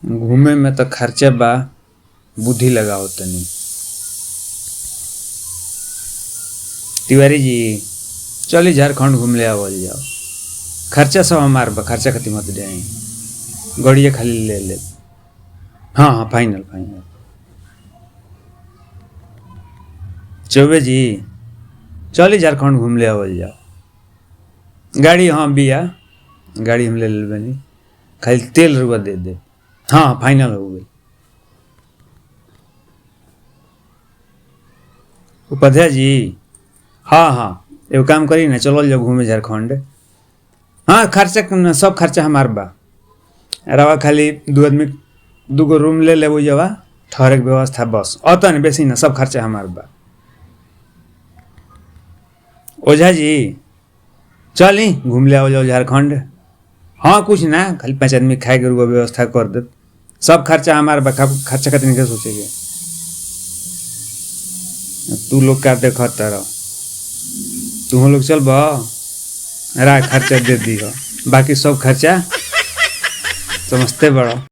घूमे में तो खर्चा बा, बुद्धि लगाओ तनी। तिवारी जी चली झारखंड घूम ले आवल जाओ। खर्चा सब हमार बा, खर्चा खती मत दे। गड़िया खाली ले ले। हाँ हाँ फाइनल फाइनल। चौबे जी चली झारखंड घूम ले आवल जाओ। गाड़ी हाँ बिया, गाड़ी हम ले ले बनी, खाली तेल रुआ दे दे। हाँ फाइनल हो गई। उपाध्याय जी हाँ हाँ एगो काम करी ना, चलो जाओ घूमे झारखंड। हाँ खर्चा सब खर्चा हमार बा। रवा खाली दू आदमी दूगो रूम ले ले जवा, ठहरे के व्यवस्था बस, अतन बेसी ना, सब खर्चा हमार बा। ओझा जी चली घूम ले आओ जाओ झारखंड। हाँ कुछ ना, खाली 5 आदमी खाए के रुआ व्यवस्था कर दे, सब खर्चा हमार बा। खर्चा खातिर नहीं सोचेगे। तू लोग का देख रहो, तुम लोग चल बा खर्चा दे दी, बाकी सब खर्चा समझते बड़ो।